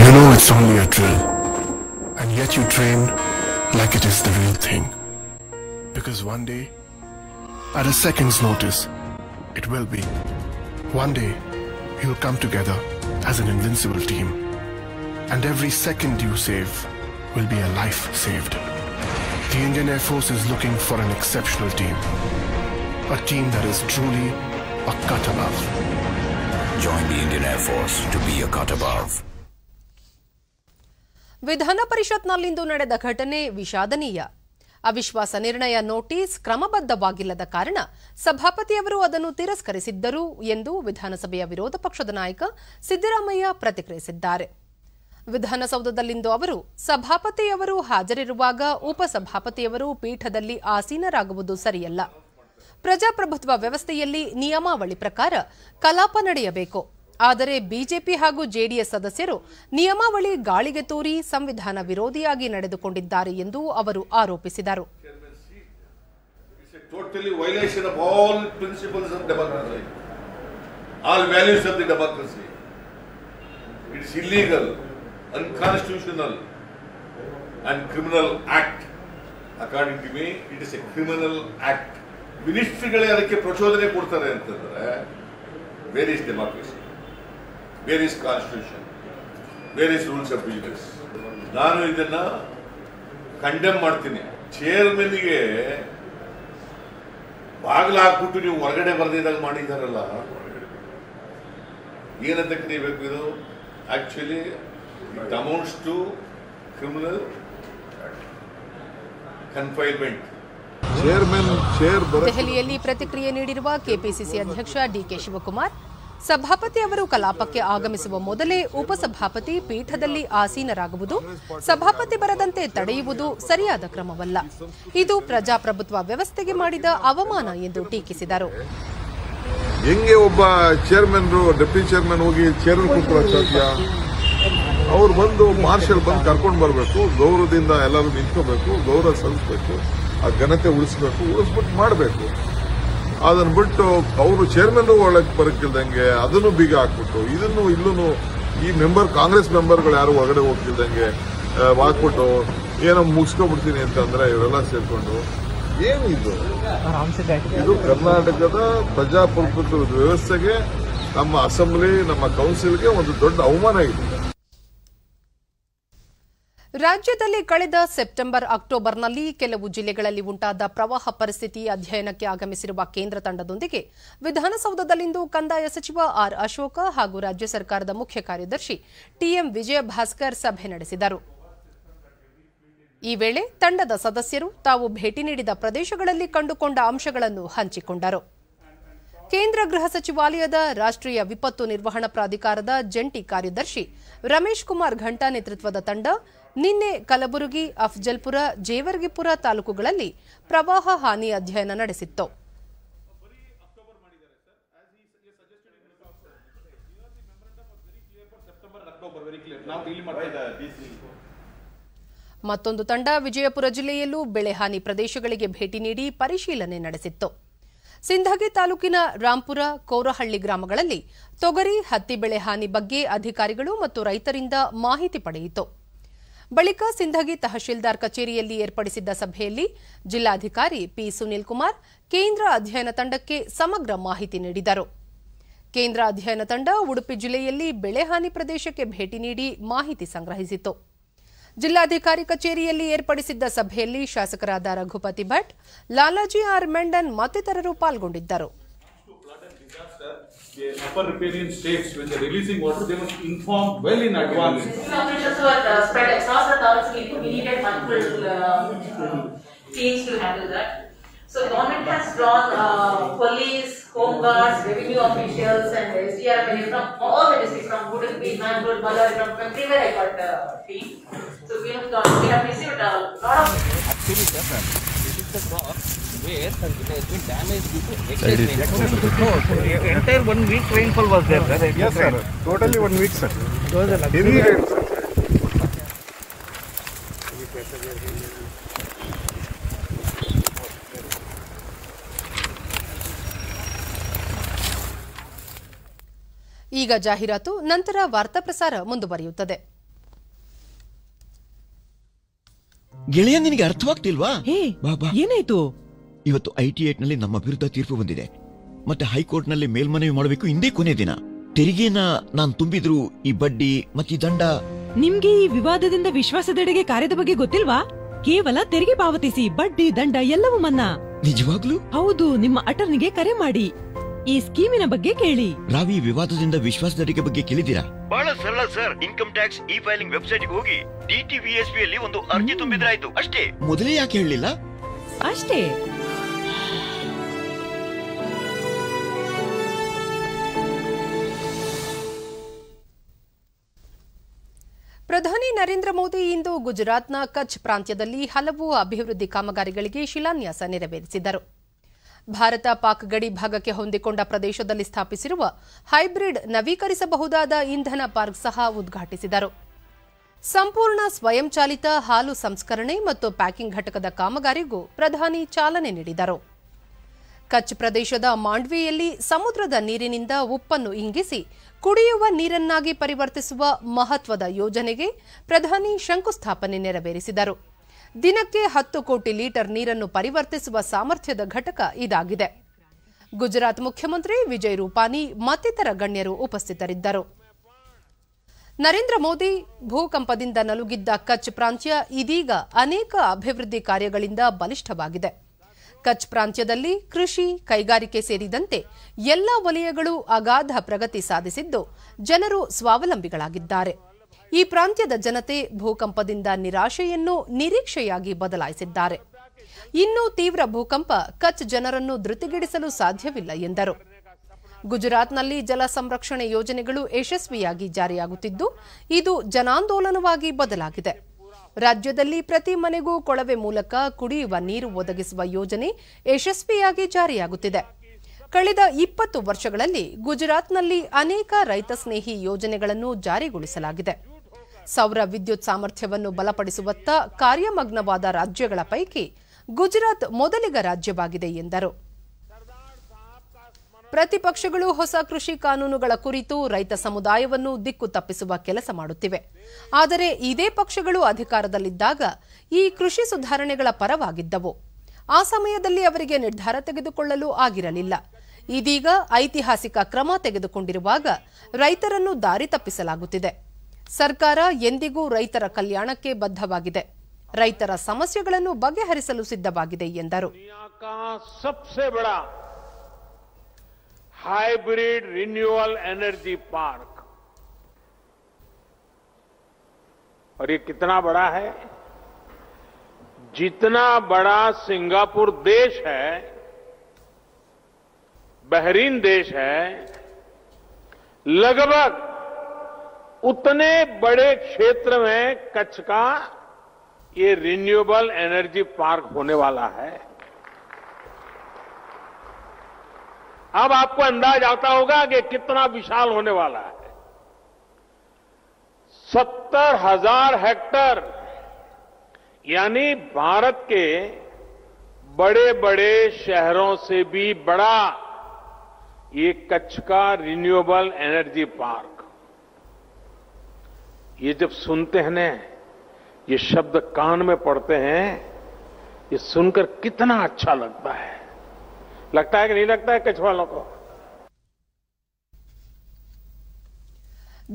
You know it's only a drill, and yet you train like it is the real thing. Because one day, at a second's notice, it will be. One day, you'll come together as an invincible team. And every second you save will be a life saved. The Indian Air Force is looking for an exceptional team. A team that is truly a cut above. Join the Indian Air Force to be a cut above. ವಿಧಾನ ಪರಿಷತ್ನಲ್ಲಿಂದು ನಡೆದ ಘಟನೆ ವಿಷಾದನೀಯ. ಅವಿಶ್ವಾಸ ನಿರ್ಣಯ notice ಕ್ರಮಬದ್ಧವಾಗಿಲ್ಲದ ಕಾರಣ ಸಭಾಪತಿಯವರು ಅದನ್ನು ತಿರಸ್ಕರಿಸಿದ್ದರು ಎಂದು ವಿಧಾನಸಭೆಯ ವಿರೋಧ ಪಕ್ಷದ ನಾಯಕ ಸಿದ್ದರಾಮಯ್ಯ ಪ್ರತಿಕ್ರಿಯಿಸಿದ್ದಾರೆ. ವಿಧಾನಸೌಧದಲ್ಲಿಂದು ಅವರು, ಸಭಾಪತಿಯವರು ಹಾಜರಿರುವಾಗ ಉಪಸಭಾಪತಿಯವರು ಪೀಠದಲ್ಲಿ ಆಸೀನರಾಗುವುದು ಸರಿಯಲ್ಲ. ಪ್ರಜಾಪ್ರಭುತ್ವ ವ್ಯವಸ್ಥೆಯಲ್ಲಿ ನಿಯಮಾವಳಿ ಪ್ರಕಾರ ಕಲಾಪ ನಡೆಯಬೇಕು. ಆದರೆ ಬಿಜೆಪಿ ಹಾಗೂ ಜೆಡಿಎಸ್ ಸದಸ್ಯರು ನಿಯಮಾವಳಿ ಗಾಳಿಗೆ ತೂರಿ ಸಂವಿಧಾನ ವಿರೋಧಿಯಾಗಿ ನಡೆದುಕೊಂಡಿದ್ದಾರೆ ಎಂದು ಅವರು ಆರೋಪಿಸಿದರು. Unconstitutional and criminal act. According to me, it is a criminal act. ಮಿನಿಸ್ಟ್ರಿಗಳೇ ಅದಕ್ಕೆ ಪ್ರಚೋದನೆ ಕೊಡ್ತಾರೆ ಅಂತಂದ್ರೆ, where is democracy, where is constitution, where is rules of business? ನಾನು ಇದನ್ನ ಕಂಡೆಮ್ ಮಾಡ್ತೀನಿ. ಚೇರ್ಮನ್ಗೆ ಬಾಗಿಲು ಹಾಕ್ಬಿಟ್ಟು ನೀವು ಹೊರಗಡೆ ಬರೆದಿದ್ದಾಗ ಮಾಡಿದ್ದಾರಲ್ಲ, ಏನಂತ ಕರೀಬೇಕು ಇದು? Actually it amounts to criminal confinement. ದೆಹಲಿಯಲ್ಲಿ ಪ್ರತಿಕ್ರಿಯೆ ನೀಡಿರುವ ಕೆಪಿಸಿಸಿ ಅಧ್ಯಕ್ಷ ಡಿಕೆ ಶಿವಕುಮಾರ್, ಸಭಾಪತಿ ಅವರು ಕಲಾಪಕ್ಕೆ ಆಗಮಿಸುವ ಮೊದಲೇ ಉಪಸಭಾಪತಿ ಪೀಠದಲ್ಲಿ ಆಸೀನರಾಗುವುದು, ಸಭಾಪತಿ ಬರದಂತೆ ತಡೆಯುವುದು ಸರಿಯಾದ ಕ್ರಮವಲ್ಲ. ಇದು ಪ್ರಜಾಪ್ರಭುತ್ವ ವ್ಯವಸ್ಥೆಗೆ ಮಾಡಿದ ಅವಮಾನ ಎಂದು ಟೀಕಿಸಿದರು. ಹೆಂಗೆ ಒಬ್ಬ ಚೇರ್ಮನ್, ಡೆಪ್ಟಿ ಚೇರ್ಮನ್ ಹೋಗಿ ಚೇರ್ ಕೂತ್ಕೊಳ್ಳೋಕೆ ಸಾಧ್ಯ? ಅವ್ರು ಬಂದು ಮಾರ್ಷಲ್ ಬಂದು ಕರ್ಕೊಂಡು ಬರಬೇಕು, ಗೌರವದಿಂದ ಎಲ್ಲರೂ ನಿಂತ್ಕೋಬೇಕು, ಗೌರವ ಸಲ್ಲಿಸಬೇಕು, ಆ ಘನತೆ ಉಳಿಸ್ಬಿಟ್ಟು ಮಾಡಬೇಕು. ಅದನ್ನ ಬಿಟ್ಟು ಅವರು ಚೇರ್ಮನ್ ಒಳಗೆ ಬರಕ್ಕಿಲ್ದಂಗೆ ಅದನ್ನು ಬೀಗ ಹಾಕ್ಬಿಟ್ಟು ಇಲ್ಲೂ ಈ ಕಾಂಗ್ರೆಸ್ ಮೆಂಬರ್ಗಳು ಯಾರು ಹೊರಗಡೆ ಹೋಗ್ತಿಲ್ದಂಗೆ ಹಾಕ್ಬಿಟ್ಟು ಏನೋ ಮುಗಿಸ್ಕೊಂಡ್ಬಿಡ್ತೀನಿ ಅಂತಂದ್ರೆ ಇವರೆಲ್ಲ ಸೇರ್ಕೊಂಡು ಏನು ಇದು ಕರ್ನಾಟಕದ ಪ್ರಜಾಪ್ರಭುತ್ವದ ವ್ಯವಸ್ಥೆಗೆ, ನಮ್ಮ ಅಸೆಂಬ್ಲಿ, ನಮ್ಮ ಕೌನ್ಸಿಲ್ಗೆ ಒಂದು ದೊಡ್ಡ ಅವಮಾನ ಇದೆ. ರಾಜ್ಯದಲ್ಲಿ ಕಳೆದ ಸೆಪ್ಟೆಂಬರ್, ಅಕ್ಟೋಬರ್ನಲ್ಲಿ ಕೆಲವು ಜಿಲ್ಲೆಗಳಲ್ಲಿ ಉಂಟಾದ ಪ್ರವಾಹ ಪರಿಸ್ಥಿತಿ ಅಧ್ಯಯನಕ್ಕೆ ಆಗಮಿಸಿರುವ ಕೇಂದ್ರ ತಂಡದೊಂದಿಗೆ ವಿಧಾನಸೌಧದಲ್ಲಿಂದು ಕಂದಾಯ ಸಚಿವ ಆರ್ ಅಶೋಕ ಹಾಗೂ ರಾಜ್ಯ ಸರ್ಕಾರದ ಮುಖ್ಯ ಕಾರ್ಯದರ್ಶಿ ಟಿಎಂ ವಿಜಯ ಭಾಸ್ಕರ್ ಸಭೆ ನಡೆಸಿದರು. ಈ ವೇಳೆ ತಂಡದ ಸದಸ್ಯರು ತಾವು ಭೇಟಿ ನೀಡಿದ ಪ್ರದೇಶಗಳಲ್ಲಿ ಕಂಡುಕೊಂಡ ಅಂಶಗಳನ್ನು ಹಂಚಿಕೊಂಡರು. ಕೇಂದ್ರ ಗೃಹ ಸಚಿವಾಲಯದ ರಾಷ್ಟ್ರೀಯ ವಿಪತ್ತು ನಿರ್ವಹಣಾ ಪ್ರಾಧಿಕಾರದ ಜಂಟಿ ಕಾರ್ಯದರ್ಶಿ ರಮೇಶ್ ಕುಮಾರ್ ಘಂಟಾ ನೇತೃತ್ವದ ತಂಡ ನಿನ್ನೆ ಕಲಬುರಗಿ, ಅಫ್ಜಲ್ಪುರ, ಜೇವರ್ಗಿಪುರ ತಾಲೂಕುಗಳಲ್ಲಿ ಪ್ರವಾಹ ಹಾನಿ ಅಧ್ಯಯನ ನಡೆಸಿತ್ತು. ಮತ್ತೊಂದು ತಂಡ ವಿಜಯಪುರ ಜಿಲ್ಲೆಯಲ್ಲೂ ಬೆಳೆ ಹಾನಿ ಪ್ರದೇಶಗಳಿಗೆ ಭೇಟಿ ನೀಡಿ ಪರಿಶೀಲನೆ ನಡೆಸಿತ್ತು. ಸಿಂಧಗಿ ತಾಲೂಕಿನ ರಾಂಪುರ, ಕೋರಹಳ್ಳಿ ಗ್ರಾಮಗಳಲ್ಲಿ ತೊಗರಿ, ಹತ್ತಿ ಬೆಳೆ ಹಾನಿ ಬಗ್ಗೆ ಅಧಿಕಾರಿಗಳು ಮತ್ತು ರೈತರಿಂದ ಮಾಹಿತಿ ಪಡೆಯಿತು. ಬಳಿಕ ಸಿಂಧಗಿ ತಹಶೀಲ್ದಾರ್ ಕಚೇರಿಯಲ್ಲಿ ಏರ್ಪಡಿಸಿದ್ದ ಸಭೆಯಲ್ಲಿ ಜಿಲ್ಲಾಧಿಕಾರಿ ಪಿ ಸುನೀಲ್ ಕುಮಾರ್ ಕೇಂದ್ರ ಅಧ್ಯಯನ ತಂಡಕ್ಕೆ ಸಮಗ್ರ ಮಾಹಿತಿ ನೀಡಿದರು. ಕೇಂದ್ರ ಅಧ್ಯಯನ ತಂಡ ಉಡುಪಿ ಜಿಲ್ಲೆಯಲ್ಲಿ ಬೆಳೆ ಹಾನಿ ಪ್ರದೇಶಕ್ಕೆ ಭೇಟಿ ನೀಡಿ ಮಾಹಿತಿ ಸಂಗ್ರಹಿಸಿತು. ಜಿಲ್ಲಾಧಿಕಾರಿ ಕಚೇರಿಯಲ್ಲಿ ಏರ್ಪಡಿಸಿದ್ದ ಸಭೆಯಲ್ಲಿ ಶಾಸಕರಾದ ರಘುಪತಿ ಭಟ್, ಲಾಲಾಜಿ ಆರ್ ಮೆಂಡನ್ ಮತ್ತಿತರರು ಪಾಲ್ಗೊಂಡಿದ್ದರು. The upper riparian states, when they're releasing water, they must inform well in advance. Officials were spread across the country. We needed multiple teams to handle that. So government has drawn police, home guards, revenue officials, and SDRF from all the districts, from Udupi, Mangalore, Ballari, from everywhere I got team. So we have received a lot of. Actually, sir, this is the crop where it has been damaged due to excess rain. Entire 1 week rainfall was there, sir. Yes, sir. Totally 1 week, sir. Heavy rain, sir. ಈಗ ಜಾಹೀರಾತು, ನಂತರ ವಾರ್ತಾ ಪ್ರಸಾರ ಮುಂದುವರಿಯುತ್ತದೆ. ಗೆಳೆಯ, ನಿನಗೆ ಅರ್ಥವಾಗ್ತಿಲ್ವಾ? ಏನಾಯ್ತು? ಇವತ್ತು IT8 ನಲ್ಲಿ ನಮ್ಮ ವಿರುದ್ಧ ತೀರ್ಪು ಬಂದಿದೆ. ಮತ್ತೆ ಹೈಕೋರ್ಟ್ ನಲ್ಲಿ ಮೇಲ್ಮನವಿ ಮಾಡಬೇಕು. ಇಂದೇ ಕೊನೆ ದಿನ. ತೆರಿಗೆನ ನಾನು ತುಂಬಿದ್ರು ಈ ಬಡ್ಡಿ ಮತ್ತೆ ದಂಡ. ನಿಮ್ಗೆ ಈ ವಿವಾದದಿಂದ ವಿಶ್ವಾಸದೆಡೆಗೆ ಕಾರ್ಯದ ಬಗ್ಗೆ ಗೊತ್ತಿಲ್ವಾ? ಕೇವಲ ತೆರಿಗೆ ಪಾವತಿಸಿ, ಬಡ್ಡಿ ದಂಡ ಎಲ್ಲವೂ ಮನ್ನಾ. ನಿಜವಾಗ್ಲೂ? ಹೌದು. ನಿಮ್ಮ ಅಟರ್ನಿಗೆ ಕರೆ ಮಾಡಿ ಈ ಸ್ಕೀಮಿನ ಬಗ್ಗೆ ಕೇಳಿ. ರಾವಿ, ವಿವಾದದಿಂದ ವಿಶ್ವಾಸದೆಡೆಗೆ ಬಗ್ಗೆ ಕೇಳಿದ್ದೀರಾ? ಬಹಳ ಸರಳ sir. Income tax filing website ಹೋಗಿ DTVSB ಅಲ್ಲಿ ಒಂದು ಅರ್ಜಿ ತುಂಬಿದ್ರಾಯ್ತು ಅಷ್ಟೇ. ಮೊದಲೇ ಯಾಕೆ ಹೇಳಲಿಲ್ಲ? ಅಷ್ಟೇ. ಪ್ರಧಾನಿ ನರೇಂದ್ರ ಮೋದಿ ಇಂದು ಗುಜರಾತ್ನ ಕಚ್ ಪ್ರಾಂತ್ಯದಲ್ಲಿ ಹಲವು ಅಭಿವೃದ್ಧಿ ಕಾಮಗಾರಿಗಳಿಗೆ ಶಿಲಾನ್ಯಾಸ ನೆರವೇರಿಸಿದರು. ಭಾರತ ಪಾಕ್ ಗಡಿ ಭಾಗಕ್ಕೆ ಹೊಂದಿಕೊಂಡ ಪ್ರದೇಶದಲ್ಲಿ ಸ್ಥಾಪಿಸಿರುವ ಹೈಬ್ರಿಡ್ ನವೀಕರಿಸಬಹುದಾದ ಇಂಧನ ಪಾರ್ಕ್ ಸಹ ಉದ್ಘಾಟಿಸಿದರು. ಸಂಪೂರ್ಣ ಸ್ವಯಂಚಾಲಿತ ಹಾಲು ಸಂಸ್ಕರಣೆ ಮತ್ತು ಪ್ಯಾಕಿಂಗ್ ಘಟಕದ ಕಾಮಗಾರಿಗೂ ಪ್ರಧಾನಿ ಚಾಲನೆ ನೀಡಿದರು. ಕಚ್ ಪ್ರದೇಶದ ಮಾಂಡ್ವಿಯಲ್ಲಿ ಸಮುದ್ರದ ನೀರಿನಿಂದ ಉಪ್ಪನ್ನು ಇಂಗಿಸಿ ಕುಡಿಯುವ ನೀರನ್ನಾಗಿ ಪರಿವರ್ತಿಸುವ ಮಹತ್ವದ ಯೋಜನೆಗೆ ಪ್ರಧಾನಿ ಶಂಕುಸ್ಥಾಪನೆ ನೆರವೇರಿಸಿದರು. ದಿನಕ್ಕೆ 10 ಕೋಟಿ ಲೀಟರ್ ನೀರನ್ನು ಪರಿವರ್ತಿಸುವ ಸಾಮರ್ಥ್ಯದ ಘಟಕ ಇದಾಗಿದೆ. ಗುಜರಾತ್ ಮುಖ್ಯಮಂತ್ರಿ ವಿಜಯ್ ರೂಪಾನಿ ಮತ್ತಿತರ ಗಣ್ಯರು ಉಪಸ್ಥಿತರಿದ್ದರು. ನರೇಂದ್ರ ಮೋದಿ ಭೂಕಂಪದಿಂದ ನಲುಗಿದ್ದ ಕಚ್ ಪ್ರಾಂತ್ಯ ಇದೀಗ ಅನೇಕ ಅಭಿವೃದ್ಧಿ ಕಾರ್ಯಗಳಿಂದ ಬಲಿಷ್ಠವಾಗಿದೆ. ಕಚ್ ಪ್ರಾಂತ್ಯದಲ್ಲಿ ಕೃಷಿ, ಕೈಗಾರಿಕೆ ಸೇರಿದಂತೆ ಎಲ್ಲ ವಲಯಗಳು ಅಗಾಧ ಪ್ರಗತಿ ಸಾಧಿಸಿದ್ದು ಜನರು ಸ್ವಾವಲಂಬಿಗಳಾಗಿದ್ದಾರೆ. ಈ ಪ್ರಾಂತ್ಯದ ಜನತೆ ಭೂಕಂಪದಿಂದ ನಿರಾಶೆಯನ್ನು ನಿರೀಕ್ಷೆಯಾಗಿ ಬದಲಾಯಿಸಿದ್ದಾರೆ. ಇನ್ನೂ ತೀವ್ರ ಭೂಕಂಪ ಕಚ್ ಜನರನ್ನು ಧೃತಿಗೆಡಿಸಲು ಸಾಧ್ಯವಿಲ್ಲ ಎಂದರು. ಗುಜರಾತ್ನಲ್ಲಿ ಜಲ ಸಂರಕ್ಷಣೆ ಯೋಜನೆಗಳು ಯಶಸ್ವಿಯಾಗಿ ಜಾರಿಯಾಗುತ್ತಿದ್ದು ಇದು ಜನಾಂದೋಲನವಾಗಿ ಬದಲಾಗಿದೆ. ರಾಜ್ಯದಲ್ಲಿ ಪ್ರತಿ ಮನೆಗೂ ಕೊಳವೆ ಮೂಲಕ ಕುಡಿಯುವ ನೀರು ಒದಗಿಸುವ ಯೋಜನೆ ಯಶಸ್ವಿಯಾಗಿ ಜಾರಿಯಾಗುತ್ತಿದೆ. ಕಳೆದ 20 ವರ್ಷಗಳಲ್ಲಿ ಗುಜರಾತ್ನಲ್ಲಿ ಅನೇಕ ರೈತ ಸ್ನೇಹಿ ಯೋಜನೆಗಳನ್ನು ಜಾರಿಗೊಳಿಸಲಾಗಿದೆ. ಸೌರ ವಿದ್ಯುತ್ ಸಾಮರ್ಥ್ಯವನ್ನು ಬಲಪಡಿಸುವತ್ತ ಕಾರ್ಯಮಗ್ನವಾದ ರಾಜ್ಯಗಳ ಪೈಕಿ ಗುಜರಾತ್ ಮೊದಲಿಗ ರಾಜ್ಯವಾಗಿದೆ ಎಂದರು. ಪ್ರತಿಪಕ್ಷಗಳು ಹೊಸ ಕೃಷಿ ಕಾನೂನುಗಳ ಕುರಿತು ರೈತ ಸಮುದಾಯವನ್ನು ದಿಕ್ಕು ತಪ್ಪಿಸುವ ಕೆಲಸ ಮಾಡುತ್ತಿವೆ. ಆದರೆ ಇದೇ ಪಕ್ಷಗಳು ಅಧಿಕಾರದಲ್ಲಿದ್ದಾಗ ಈ ಕೃಷಿ ಸುಧಾರಣೆಗಳ ಪರವಾಗಿದ್ದವು. ಆ ಸಮಯದಲ್ಲಿ ಅವರಿಗೆ ನಿರ್ಧಾರ ತೆಗೆದುಕೊಳ್ಳಲು ಆಗಿರಲಿಲ್ಲ. ಇದೀಗ ಐತಿಹಾಸಿಕ ಕ್ರಮ ತೆಗೆದುಕೊಂಡಿರುವಾಗ ರೈತರನ್ನು ದಾರಿ ತಪ್ಪಿಸಲಾಗುತ್ತಿದೆ. ಸರ್ಕಾರ ಎಂದಿಗೂ ರೈತರ ಕಲ್ಯಾಣಕ್ಕೆ ಬದ್ಧವಾಗಿದೆ. ರೈತರ ಸಮಸ್ಯೆಗಳನ್ನು ಬಗೆಹರಿಸಲು ಸಿದ್ಧವಾಗಿದೆ ಎಂದರು. हाइब्रिड रिन्यूएबल एनर्जी पार्क, और ये कितना बड़ा है? जितना बड़ा सिंगापुर देश है, बहरीन देश है, लगभग उतने बड़े क्षेत्र में कच्छ का ये रिन्यूएबल एनर्जी पार्क होने वाला है. अब आपको अंदाज आता होगा कि कितना विशाल होने वाला है. 70,000 हेक्टेयर, यानी भारत के बड़े बड़े शहरों से भी बड़ा ये कच्छ का रिन्यूएबल एनर्जी पार्क. ये जब सुनते हैं ना, ये शब्द कान में पड़ते हैं, ये सुनकर कितना अच्छा लगता है. लगता है कि नहीं लगता है कच्छ वालों को?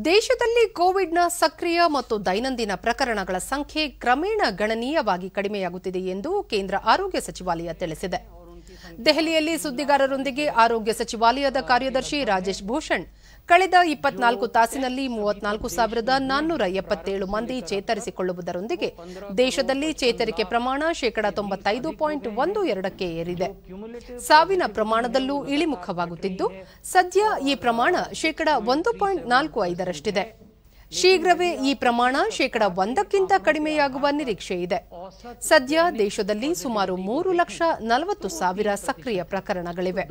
ದೇಶದಲ್ಲಿ ಕೋವಿಡ್ನ ಸಕ್ರಿಯ ಮತ್ತು ದೈನಂದಿನ ಪ್ರಕರಣಗಳ ಸಂಖ್ಯೆ ಕ್ರಮೇಣ ಗಣನೀಯವಾಗಿ ಕಡಿಮೆಯಾಗುತ್ತಿದೆ ಎಂದು ಕೇಂದ್ರ ಆರೋಗ್ಯ ಸಚಿವಾಲಯ ತಿಳಿಸಿದೆ. ದೆಹಲಿಯಲ್ಲಿ ಸುದ್ದಿಗಾರರೊಂದಿಗೆ ಆರೋಗ್ಯ ಸಚಿವಾಲಯದ ಕಾರ್ಯದರ್ಶಿ ರಾಜೇಶ್ ಭೂಷಣ್ ಕಳೆದ 24 ತಾಸಿನಲ್ಲಿ 34,477 ಮಂದಿ ಚೇತರಿಸಿಕೊಳ್ಳುವುದರೊಂದಿಗೆ ದೇಶದಲ್ಲಿ ಚೇತರಿಕೆ ಪ್ರಮಾಣ 95.12% ಏರಿದೆ. ಸಾವಿನ ಪ್ರಮಾಣದಲ್ಲೂ ಇಳಿಮುಖವಾಗುತ್ತಿದ್ದು ಸದ್ಯ ಈ ಪ್ರಮಾಣ 1.45ರಷ್ಟಿದೆ. ಶೀಘ್ರವೇ ಈ ಪ್ರಮಾಣ 1% ಕಡಿಮೆಯಾಗುವ ನಿರೀಕ್ಷೆ ಇದೆ. ಸದ್ಯ ದೇಶದಲ್ಲಿ ಸುಮಾರು 3,40,000 ಸಕ್ರಿಯ ಪ್ರಕರಣಗಳಿವೆ.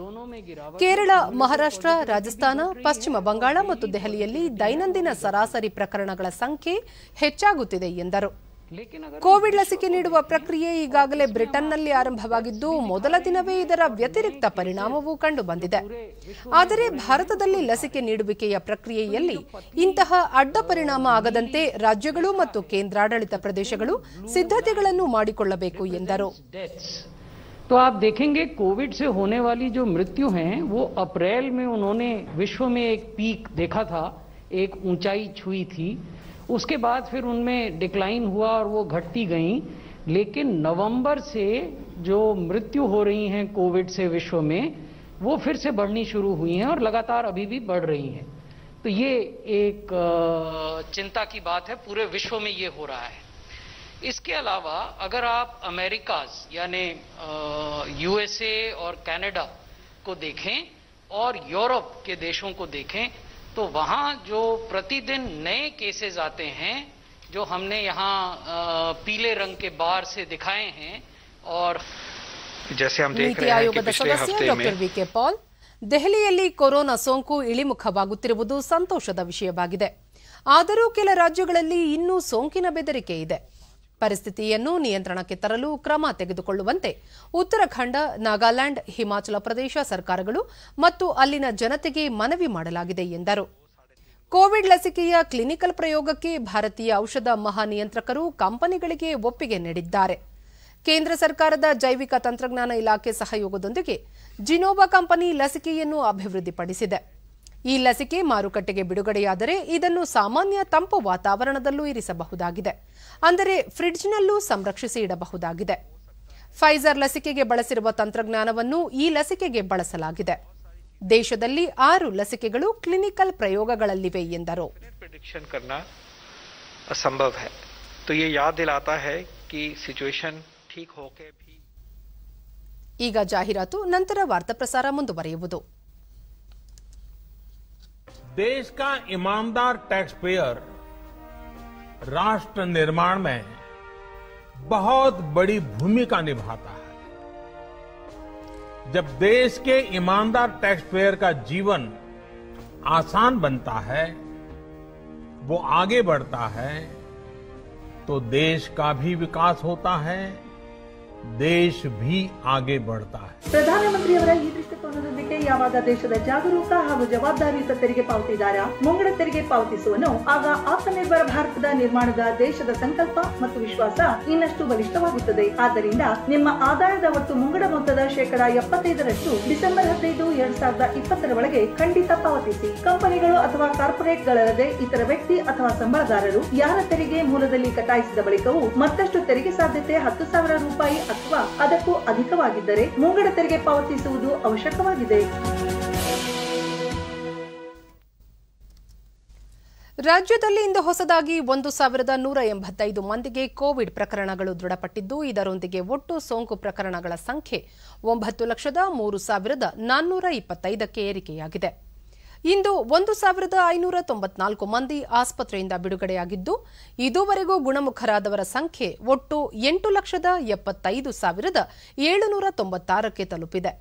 ಕೇರಳ, ಮಹಾರಾಷ್ಟ್ರ, ರಾಜಸ್ಥಾನ, ಪಶ್ಚಿಮ ಬಂಗಾಳ ಮತ್ತು ದೆಹಲಿಯಲ್ಲಿ ದೈನಂದಿನ ಸರಾಸರಿ ಪ್ರಕರಣಗಳ ಸಂಖ್ಯೆ ಹೆಚ್ಚಾಗುತ್ತಿದೆ ಎಂದರು. ಕೋವಿಡ್ ಲಸಿಕೆ ನೀಡುವ ಪ್ರಕ್ರಿಯೆ ಈಗಾಗಲೇ ಬ್ರಿಟನ್ನಲ್ಲಿ ಆರಂಭವಾಗಿದ್ದು ಮೊದಲ ದಿನವೇ ಇದರ ವ್ಯತಿರಿಕ್ತ ಪರಿಣಾಮವೂ ಕಂಡುಬಂದಿದೆ. ಆದರೆ ಭಾರತದಲ್ಲಿ ಲಸಿಕೆ ನೀಡುವಿಕೆಯ ಪ್ರಕ್ರಿಯೆಯಲ್ಲಿ ಇಂತಹ ಅಡ್ಡ ಪರಿಣಾಮ ಆಗದಂತೆ ರಾಜ್ಯಗಳು ಮತ್ತು ಕೇಂದ್ರಾಡಳಿತ ಪ್ರದೇಶಗಳು ಸಿದ್ಧತೆಗಳನ್ನು ಮಾಡಿಕೊಳ್ಳಬೇಕು ಎಂದರು. तो आप देखेंगे कोविड से होने वाली जो मृत्यु हैं वो अप्रैल में उन्होंने विश्व में एक पीक देखा था, एक ऊंचाई छुई थी. उसके बाद फिर उनमें डिक्लाइन हुआ और वो घटती गई. लेकिन नवंबर से जो मृत्यु हो रही हैं कोविड से विश्व में वो फिर से बढ़नी शुरू हुई हैं और लगातार अभी भी बढ़ रही हैं. तो ये एक चिंता की बात है, पूरे विश्व में ये हो रहा है. इसके अलावा अगर आप अमेरिकाज यानी यूएसए और कनाडा को देखें और यूरोप के देशों को देखें तो वहाँ जो प्रतिदिन नए केसेस आते हैं जो हमने यहाँ पीले रंग के बार से दिखाए हैं और जैसे हम देख नीति रहे हैं कि आयोगದ पिछले ಸದಸ್ಯ हफ्ते ಡಾಕ್ಟರ್ में ವಿಕೆ ಪಾಲ್ ದೆಹಲಿಯಲ್ಲಿ ಕೊರೋನಾ ಸೋಂಕು ಇಳಿಮುಖವಾಗುತ್ತಿರುವುದು ಸಂತೋಷದ ವಿಷಯವಾಗಿದೆ. ಆದರೂ ಕೆಲ ರಾಜ್ಯಗಳಲ್ಲಿ ಇನ್ನೂ ಸೋಂಕಿನ ಬೆದರಿಕೆ ಇದೆ. ಪರಿಸ್ಥಿತಿಯನ್ನು ನಿಯಂತ್ರಣಕ್ಕೆ ತರಲು ಕ್ರಮ ತೆಗೆದುಕೊಳ್ಳುವಂತೆ ಉತ್ತರಾಖಂಡ, ನಾಗಾಲ್ಯಾಂಡ್, ಹಿಮಾಚಲ ಪ್ರದೇಶ ಸರ್ಕಾರಗಳು ಮತ್ತು ಅಲ್ಲಿನ ಜನತೆಗೆ ಮನವಿ ಮಾಡಲಾಗಿದೆ ಎಂದರು. ಕೋವಿಡ್ ಲಸಿಕೆಯ ಕ್ಲಿನಿಕಲ್ ಪ್ರಯೋಗಕ್ಕೆ ಭಾರತೀಯ ಔಷಧ ಮಹಾನಿಯಂತ್ರಕರು ಕಂಪನಿಗಳಿಗೆ ಒಪ್ಪಿಗೆ ನೀಡಿದ್ದಾರೆ. ಕೇಂದ್ರ ಸರ್ಕಾರದ ಜೈವಿಕ ತಂತ್ರಜ್ಞಾನ ಇಲಾಖೆ ಸಹಯೋಗದೊಂದಿಗೆ ಜಿನೋವಾ ಕಂಪನಿ ಲಸಿಕೆಯನ್ನು ಅಭಿವೃದ್ಧಿಪಡಿಸಿದೆ. ಈ ಲಸಿಕೆ ಮಾರುಕಟ್ಟೆಗೆ ಬಿಡುಗಡೆಯಾದರೆ ಇದನ್ನು ಸಾಮಾನ್ಯ ತಂಪು ವಾತಾವರಣದಲ್ಲೂ ಇರಿಸಬಹುದಾಗಿದೆ, ಅಂದರೆ ಫ್ರಿಡ್ಜ್ನಲ್ಲೂ ಸಂರಕ್ಷಿಸಿ ಇಡಬಹುದಾಗಿದೆ. ಫೈಜರ್ ಲಸಿಕೆಗೆ ಬಳಸಿರುವ ತಂತ್ರಜ್ಞಾನವನ್ನು ಈ ಲಸಿಕೆಗೆ ಬಳಸಲಾಗಿದೆ. ದೇಶದಲ್ಲಿ 6 ಲಸಿಕೆಗಳು ಕ್ಲಿನಿಕಲ್ ಪ್ರಯೋಗಗಳಲ್ಲಿವೆ ಎಂದರು. प्रेडिक्शन करना असंभव है, तो ये याद दिलाता है कि सिचुएशन ठीक होके भी. ಈಗ ಜಾಹೀರಾತು, ನಂತರ ವಾರ್ತಾ ಪ್ರಸಾರ ಮುಂದುವರಿಯುವುದು. देश का ईमानदार टैक्स पेयर राष्ट्र निर्माण में बहुत बड़ी भूमिका निभाता है. जब देश के ईमानदार टैक्स पेयर का जीवन आसान बनता है, वो आगे बढ़ता है, तो देश का भी विकास होता है, ದೇಶ भी आगे बढ़ता है. ಪ್ರಧಾನಮಂತ್ರಿಯವರ ಈ ದೃಷ್ಟಿಕೋನದೊಂದಿಗೆ ಯಾವಾಗ ದೇಶದ ಜಾಗರೂಕ ಹಾಗೂ ಜವಾಬ್ದಾರಿಯುತ ತೆರಿಗೆ ಪಾವತಿದಾರ ಮುಂಗಡ ತೆರಿಗೆ ಪಾವತಿಸುವನು, ಆಗ ಆತ್ಮನಿರ್ಭರ ಭಾರತದ ನಿರ್ಮಾಣದ ದೇಶದ ಸಂಕಲ್ಪ ಮತ್ತು ವಿಶ್ವಾಸ ಇನ್ನಷ್ಟು ಬಲಿಷ್ಠವಾಗುತ್ತದೆ. ಆದ್ದರಿಂದ ನಿಮ್ಮ ಆದಾಯದ ಒಟ್ಟು ಮುಂಗಡ ಮೊತ್ತದ 75% ಡಿಸೆಂಬರ್ 15, 2020 ಒಳಗೆ ಖಂಡಿತ ಪಾವತಿಸಿ. ಕಂಪನಿಗಳು ಅಥವಾ ಕಾರ್ಪೊರೇಟ್ಗಳಲ್ಲದೆ ಇತರ ವ್ಯಕ್ತಿ ಅಥವಾ ಸಂಬಳದಾರರು ಯಾರ ತೆರಿಗೆ ಮೂಲದಲ್ಲಿ ಕಟಾಯಿಸಿದ ಬಳಿಕವೂ ಮತ್ತಷ್ಟು ತೆರಿಗೆ ಸಾಧ್ಯತೆ ₹10,000 ಅಥವಾ ಅದಕ್ಕೂ ಅಧಿಕವಾಗಿದ್ದರೆ ಮುಂಗಡ ತೆರಿಗೆ ಪಾವತಿಸುವುದು ಅವಶ್ಯಕವಾಗಿದೆ. ರಾಜ್ಯದಲ್ಲಿ ಇಂದು ಹೊಸದಾಗಿ 1,185 ಮಂದಿಗೆ ಕೋವಿಡ್ ಪ್ರಕರಣಗಳು ದೃಢಪಟ್ಟಿದ್ದು, ಇದರೊಂದಿಗೆ ಒಟ್ಟು ಸೋಂಕು ಪ್ರಕರಣಗಳ ಸಂಖ್ಯೆ 9,03,425ಕ್ಕೆ ಏರಿಕೆಯಾಗಿದೆ. ಇಂದು 1,594 ಮಂದಿ ಆಸ್ಪತ್ರೆಯಿಂದ ಬಿಡುಗಡೆಯಾಗಿದ್ದು, ಇದುವರೆಗೂ ಗುಣಮುಖರಾದವರ ಸಂಖ್ಯೆ ಒಟ್ಟು 8,75,796ಕ್ಕೆ ತಲುಪಿದೆ.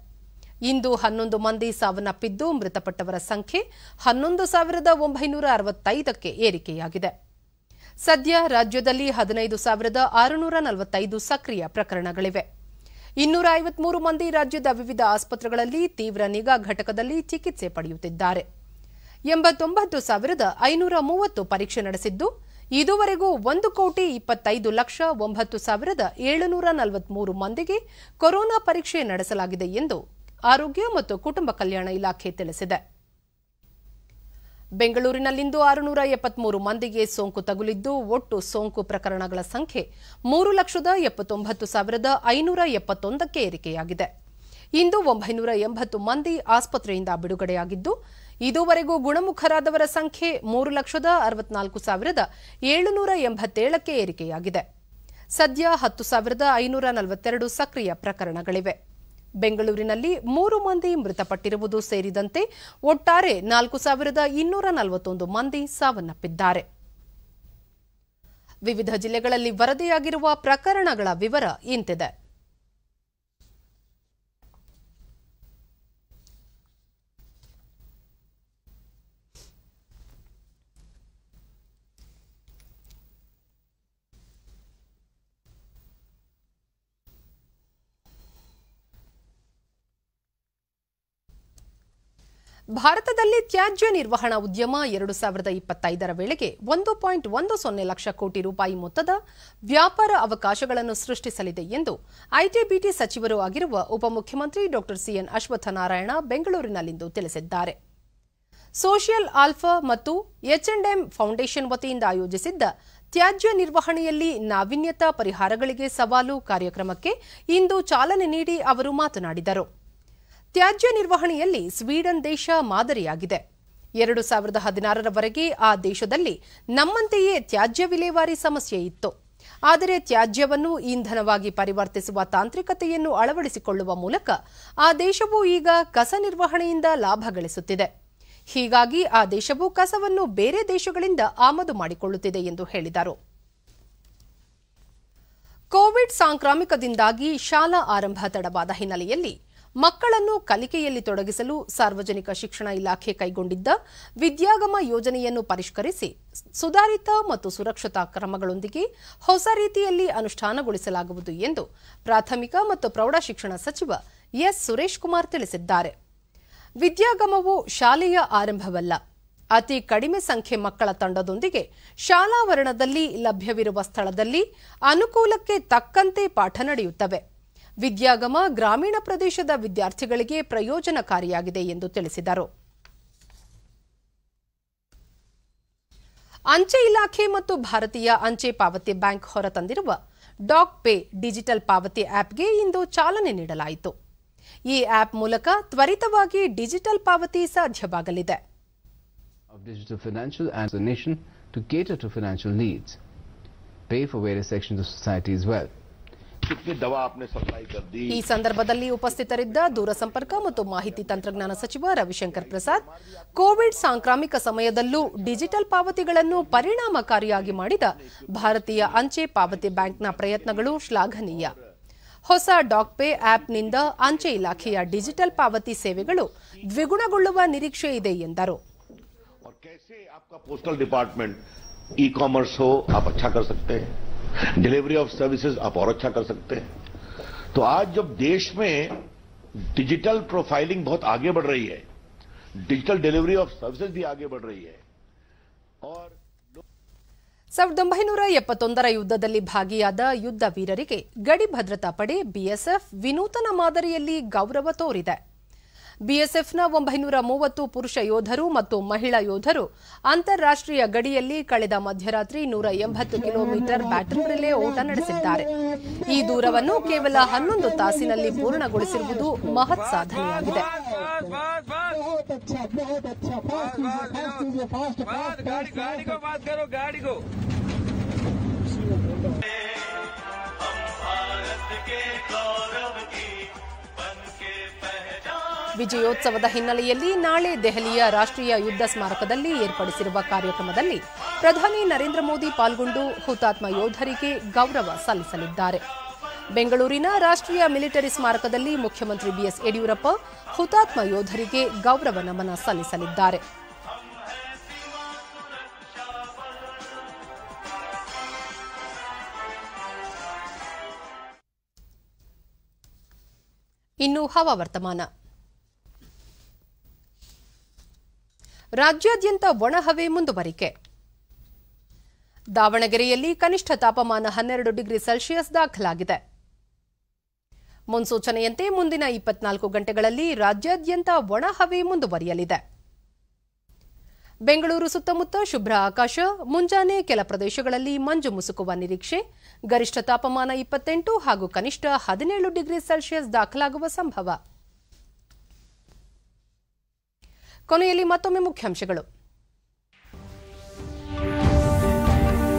ಇಂದು 11 ಮಂದಿ ಸಾವನ್ನಪ್ಪಿದ್ದು, ಮೃತಪಟ್ಟವರ ಸಂಖ್ಯೆ 11,965ಕ್ಕೆ ಏರಿಕೆಯಾಗಿದೆ. ಸದ್ಯ ರಾಜ್ಯದಲ್ಲಿ 15,645 ಸಕ್ರಿಯ ಪ್ರಕರಣಗಳಿವೆ. 253 ಮಂದಿ ರಾಜ್ಯದ ವಿವಿಧ ಆಸ್ಪತ್ರೆಗಳಲ್ಲಿ ತೀವ್ರ ನಿಗಾ ಘಟಕದಲ್ಲಿ ಚಿಕಿತ್ಸೆ ಪಡೆಯುತ್ತಿದ್ದಾರೆ. 89,530 ಪರೀಕ್ಷೆ ನಡೆಸಿದ್ದು, ಇದುವರೆಗೂ 1,25,09,743 ಮಂದಿಗೆ ಕೊರೋನಾ ಪರೀಕ್ಷೆ ನಡೆಸಲಾಗಿದೆ ಎಂದು ಆರೋಗ್ಯ ಮತ್ತು ಕುಟುಂಬ ಕಲ್ಯಾಣ ಇಲಾಖೆ ತಿಳಿಸಿದೆ. ಬೆಂಗಳೂರಿನಲ್ಲಿಂದು 673 ಮಂದಿಗೆ ಸೋಂಕು ತಗುಲಿದ್ದು, ಒಟ್ಟು ಸೋಂಕು ಪ್ರಕರಣಗಳ ಸಂಖ್ಯೆ 3,79,571ಕ್ಕೆ ಏರಿಕೆಯಾಗಿದೆ. ಇಂದು 980 ಮಂದಿ ಆಸ್ಪತ್ರೆಯಿಂದ ಬಿಡುಗಡೆಯಾಗಿದ್ದು, ಇದುವರೆಗೂ ಗುಣಮುಖರಾದವರ ಸಂಖ್ಯೆ 3,64,787ಕ್ಕೆ ಏರಿಕೆಯಾಗಿದೆ. ಸದ್ಯ 10,542 ಸಕ್ರಿಯ ಪ್ರಕರಣಗಳಿವೆ. ಬೆಂಗಳೂರಿನಲ್ಲಿ 3 ಮಂದಿ ಮೃತಪಟ್ಟಿರುವುದು ಸೇರಿದಂತೆ ಒಟ್ಟಾರೆ 4,241 ಮಂದಿ ಸಾವನ್ನಪ್ಪಿದ್ದಾರೆ. ವಿವಿಧ ಜಿಲ್ಲೆಗಳಲ್ಲಿ ವರದಿಯಾಗಿರುವ ಪ್ರಕರಣಗಳ ವಿವರ ಇಂತಿದೆ. ಭಾರತದಲ್ಲಿ ತ್ಯಾಜ್ಯ ನಿರ್ವಹಣಾ ಉದ್ಯಮ 2025ರ ವೇಳೆಗೆ 1.10 ಲಕ್ಷ ಕೋಟಿ ರೂಪಾಯಿ ಮೊತ್ತದ ವ್ಯಾಪಾರ ಅವಕಾಶಗಳನ್ನು ಸೃಷ್ಟಿಸಲಿದೆ ಎಂದು ಐಟಿ-ಬಿಟಿ ಸಚಿವರೂ ಆಗಿರುವ ಉಪಮುಖ್ಯಮಂತ್ರಿ ಡಾ ಸಿಎನ್ ಅಶ್ವತ್ಥನಾರಾಯಣ ಬೆಂಗಳೂರಿನಲ್ಲಿಂದು ತಿಳಿಸಿದ್ದಾರೆ. ಸೋಷಿಯಲ್ ಆಲ್ಫಾ ಮತ್ತು ಎಚ್&ಎಂ ಫೌಂಡೇಶನ್ ವತಿಯಿಂದ ಆಯೋಜಿಸಿದ್ದ ತ್ಯಾಜ್ಯ ನಿರ್ವಹಣೆಯಲ್ಲಿ ನಾವೀನ್ಯತಾ ಪರಿಹಾರಗಳಿಗೆ ಸವಾಲು ಕಾರ್ಯಕ್ರಮಕ್ಕೆ ಇಂದು ಚಾಲನೆ ನೀಡಿ ಅವರು ಮಾತನಾಡಿದರು. ತ್ಯಾಜ್ಯ ನಿರ್ವಹಣೆಯಲ್ಲಿ ಸ್ವೀಡನ್ ದೇಶ ಮಾದರಿಯಾಗಿದೆ. 2016ರವರೆಗೆ ಆ ದೇಶದಲ್ಲಿ ನಮ್ಮಂತೆಯೇ ತ್ಯಾಜ್ಯ ವಿಲೇವಾರಿ ಸಮಸ್ಯೆ ಇತ್ತು. ಆದರೆ ತ್ಯಾಜ್ಯವನ್ನು ಇಂಧನವಾಗಿ ಪರಿವರ್ತಿಸುವ ತಾಂತ್ರಿಕತೆಯನ್ನು ಅಳವಡಿಸಿಕೊಳ್ಳುವ ಮೂಲಕ ಆ ದೇಶವು ಈಗ ಕಸ ನಿರ್ವಹಣೆಯಿಂದ ಲಾಭ ಗಳಿಸುತ್ತಿದೆ. ಹೀಗಾಗಿ ಆ ದೇಶವು ಕಸವನ್ನು ಬೇರೆ ದೇಶಗಳಿಂದ ಆಮದು ಮಾಡಿಕೊಳ್ಳುತ್ತಿದೆ ಎಂದು ಹೇಳಿದರು. ಕೋವಿಡ್ ಸಾಂಕ್ರಾಮಿಕದಿಂದಾಗಿ ಶಾಲಾ ಆರಂಭ ತಡವಾದ ಹಿನ್ನೆಲೆಯಲ್ಲಿ ಮಕ್ಕಳನ್ನು ಕಲಿಕೆಯಲ್ಲಿ ತೊಡಗಿಸಲು ಸಾರ್ವಜನಿಕ ಶಿಕ್ಷಣ ಇಲಾಖೆ ಕೈಗೊಂಡಿದ್ದ ವಿದ್ಯಾಗಮ ಯೋಜನೆಯನ್ನು ಪರಿಷ್ಕರಿಸಿ ಸುಧಾರಿತ ಮತ್ತು ಸುರಕ್ಷತಾ ಕ್ರಮಗಳೊಂದಿಗೆ ಹೊಸ ರೀತಿಯಲ್ಲಿ ಅನುಷ್ಠಾನಗೊಳಿಸಲಾಗುವುದು ಎಂದು ಪ್ರಾಥಮಿಕ ಮತ್ತು ಪ್ರೌಢಶಿಕ್ಷಣ ಸಚಿವ ಎಸ್ ಸುರೇಶ್ ಕುಮಾರ್ ತಿಳಿಸಿದ್ದಾರೆ. ವಿದ್ಯಾಗಮವು ಶಾಲೆಯ ಆರಂಭವಲ್ಲ. ಅತಿ ಕಡಿಮೆ ಸಂಖ್ಯೆ ಮಕ್ಕಳ ತಂಡದೊಂದಿಗೆ ಶಾಲಾವರಣದಲ್ಲಿ ಲಭ್ಯವಿರುವ ಸ್ಥಳದಲ್ಲಿ ಅನುಕೂಲಕ್ಕೆ ತಕ್ಕಂತೆ ಪಾಠ ನಡೆಯುತ್ತವೆ. ವಿದ್ಯಾಗಮ ಗ್ರಾಮೀಣ ಪ್ರದೇಶದ ವಿದ್ಯಾರ್ಥಿಗಳಿಗೆ ಪ್ರಯೋಜನಕಾರಿಯಾಗಿದೆ ಎಂದು ತಿಳಿಸಿದರು. ಅಂಚೆ ಇಲಾಖೆ ಮತ್ತು ಭಾರತೀಯ ಅಂಚೆ ಪಾವತಿ ಬ್ಯಾಂಕ್ ಹೊರತಂದಿರುವ ಡಾಕ್ ಪೇ ಡಿಜಿಟಲ್ ಪಾವತಿ ಆಪ್ಗೆ ಇಂದು ಚಾಲನೆ ನೀಡಲಾಯಿತು. ಈ ಆಪ್ ಮೂಲಕ ತ್ವರಿತವಾಗಿ ಡಿಜಿಟಲ್ ಪಾವತಿ ಸಾಧ್ಯವಾಗಲಿದೆ. Digital financial and the nation to cater to financial needs, pay for various sections of society as well. ಈ ಸಂದರ್ಭದಲ್ಲಿ ಉಪಸ್ಥಿತರಿದ್ದ ದೂರಸಂಪರ್ಕ ಮತ್ತು ಮಾಹಿತಿ ತಂತ್ರಜ್ಞಾನ ಸಚಿವ ರವಿಶಂಕರ್ ಪ್ರಸಾದ್, ಕೋವಿಡ್ ಸಾಂಕ್ರಾಮಿಕ ಸಮಯದಲ್ಲೂ ಡಿಜಿಟಲ್ ಪಾವತಿಗಳನ್ನು ಪರಿಣಾಮಕಾರಿಯಾಗಿ ಮಾಡಿದ ಭಾರತೀಯ ಅಂಚೆ ಪಾವತಿ ಬ್ಯಾಂಕ್ನ ಪ್ರಯತ್ನಗಳು ಶ್ಲಾಘನೀಯ. ಹೊಸ ಡಾಕ್ ಪೇ ಆಪ್ನಿಂದ ಅಂಚೆ ಇಲಾಖೆಯ ಡಿಜಿಟಲ್ ಪಾವತಿ ಸೇವೆಗಳು ದ್ವಿಗುಣಗೊಳ್ಳುವ ನಿರೀಕ್ಷೆ ಇದೆ ಎಂದರು. पोस्टल डिपार्टमेंट ई कॉमर्स हो आप अच्छा कर सकते हैं, डिलीवरी ऑफ सर्विसेज आप और अच्छा कर सकते हैं. तो आज जब देश में डिजिटल प्रोफाइलिंग बहुत आगे बढ़ रही है, डिजिटल डिलीवरी ऑफ सर्विसेज भी आगे बढ़ रही है. और 1971ರ ಯುದ್ಧದಲ್ಲಿ ಭಾಗಿಯಾದ ಯುದ್ಧ ವೀರರಿಗೆ ಗಡಿ ಭದ್ರತಾ ಪಡೆ ಬಿಎಸ್ಎಫ್ ವಿನೂತನ ಮಾದರಿಯಲ್ಲಿ ಗೌರವ ತೋರಿದೆ. ಬಿಎಸ್ಎಫ್ನ 930 ಪುರುಷ ಯೋಧರು ಮತ್ತು ಮಹಿಳಾ ಯೋಧರು ಅಂತಾರಾಷ್ಟ್ರೀಯ ಗಡಿಯಲ್ಲಿ ಕಳೆದ ಮಧ್ಯರಾತ್ರಿ 180 ಕಿಲೋಮೀಟರ್ ಬ್ಯಾಟನ್ ರಿಲೇ ಓಟ ನಡೆಸಿದ್ದಾರೆ. ಈ ದೂರವನ್ನು ಕೇವಲ 11 ತಾಸಿನಲ್ಲಿ ಪೂರ್ಣಗೊಳಿಸಿರುವುದು ಮಹತ್ ಸಾಧನೆಯಾಗಿದೆ. ವಿಜಯೋತ್ಸವದ ಹಿನ್ನೆಲೆಯಲ್ಲಿ ನಾಳೆ ದೆಹಲಿಯ ರಾಷ್ಟ್ರೀಯ ಯುದ್ಧ ಸ್ಮಾರಕದಲ್ಲಿ ಏರ್ಪಡಿಸಿರುವ ಕಾರ್ಯಕ್ರಮದಲ್ಲಿ ಪ್ರಧಾನಿ ನರೇಂದ್ರ ಮೋದಿ ಪಾಲ್ಗೊಂಡು ಹುತಾತ್ಮ ಯೋಧರಿಗೆ ಗೌರವ ಸಲ್ಲಿಸಲಿದ್ದಾರೆ. ಬೆಂಗಳೂರಿನ ರಾಷ್ಟ್ರೀಯ ಮಿಲಿಟರಿ ಸ್ಮಾರಕದಲ್ಲಿ ಮುಖ್ಯಮಂತ್ರಿ ಬಿಎಸ್ ಯಡಿಯೂರಪ್ಪ ಹುತಾತ್ಮ ಯೋಧರಿಗೆ ಗೌರವ ನಮನ ಸಲ್ಲಿಸಲಿದ್ದಾರೆ. ಇನ್ನು ಹವಾವರ್ತಮಾನ. ರಾಜ್ಯಾದ್ಯಂತ ಒಣಹವೆ ಮುಂದುವರಿಕೆ. ದಾವಣಗೆರೆಯಲ್ಲಿ ಕನಿಷ್ಠ ತಾಪಮಾನ 12 ಡಿಗ್ರಿ ಸೆಲ್ಸಿಯಸ್ ದಾಖಲಾಗಿದೆ. ಮುನ್ಸೂಚನೆಯಂತೆ ಮುಂದಿನ 24 ಗಂಟೆಗಳಲ್ಲಿ ರಾಜ್ಯಾದ್ಯಂತ ಒಣಹವೆ ಮುಂದುವರಿಯಲಿದೆ. ಬೆಂಗಳೂರು ಸುತ್ತಮುತ್ತ ಶುಭ್ರ ಆಕಾಶ, ಮುಂಜಾನೆ ಕೆಲ ಪ್ರದೇಶಗಳಲ್ಲಿ ಮಂಜು ಮುಸುಕುವ ನಿರೀಕ್ಷೆ. ಗರಿಷ್ಠ ತಾಪಮಾನ 28 ಹಾಗೂ ಕನಿಷ್ಠ 17 ಡಿಗ್ರಿ ಸೆಲ್ಸಿಯಸ್ ದಾಖಲಾಗುವ ಸಂಭವ. ಕೊನೆಯಲ್ಲಿ ಮತ್ತೊಮ್ಮೆ ಮುಖ್ಯಾಂಶಗಳು.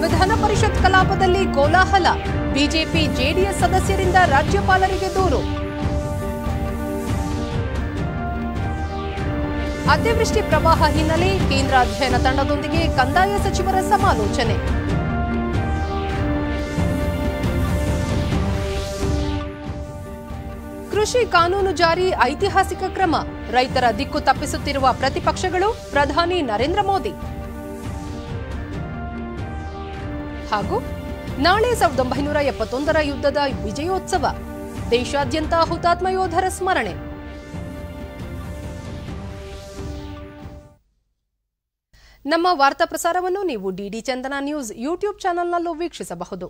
ವಿಧಾನ ಪರಿಷತ್ ಕಲಾಪದಲ್ಲಿ ಕೋಲಾಹಲ, ಬಿಜೆಪಿ ಜೆಡಿಎಸ್ ಸದಸ್ಯರಿಂದ ರಾಜ್ಯಪಾಲರಿಗೆ ದೂರು. ಅತಿವೃಷ್ಟಿ ಪ್ರವಾಹ ಹಿನ್ನೆಲೆ ಕೇಂದ್ರ ಅಧ್ಯಯನ ತಂಡದೊಂದಿಗೆ ಕಂದಾಯ ಸಚಿವರ ಸಮಾಲೋಚನೆ. ಕೃಷಿ ಕಾನೂನು ಜಾರಿ ಐತಿಹಾಸಿಕ ಕ್ರಮ, ರೈತರ ದಿಕ್ಕು ತಪ್ಪಿಸುತ್ತಿರುವ ಪ್ರತಿಪಕ್ಷಗಳು, ಪ್ರಧಾನಿ ನರೇಂದ್ರ ಮೋದಿ. ಹಾಗೂ ನಾಳೆ 1971ರ ಯುದ್ಧದ ವಿಜಯೋತ್ಸವ, ದೇಶಾದ್ಯಂತ ಹುತಾತ್ಮ ಯೋಧರ ಸ್ಮರಣೆ. ನಮ್ಮ ವಾರ್ತಾ ಪ್ರಸಾರವನ್ನು ನೀವು ಡಿಡಿ ಚಂದನ ನ್ಯೂಸ್ ಯೂಟ್ಯೂಬ್ ಚಾನೆಲ್ನಲ್ಲೂ ವೀಕ್ಷಿಸಬಹುದು.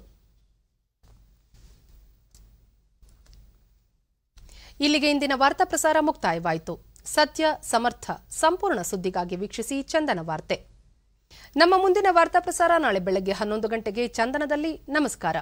ಇಲ್ಲಿಗೆ ಇಂದಿನ ವಾರ್ತಾ ಪ್ರಸಾರ ಮುಕ್ತಾಯವಾಯಿತು. ಸತ್ಯ, ಸಮರ್ಥ, ಸಂಪೂರ್ಣ ಸುದ್ದಿಗಾಗಿ ವೀಕ್ಷಿಸಿ ಚಂದನ ವಾರ್ತೆ. ನಮ್ಮ ಮುಂದಿನ ವಾರ್ತಾ ಪ್ರಸಾರ ನಾಳೆ ಬೆಳಗ್ಗೆ 11 ಗಂಟೆಗೆ ಚಂದನದಲ್ಲಿ. ನಮಸ್ಕಾರ.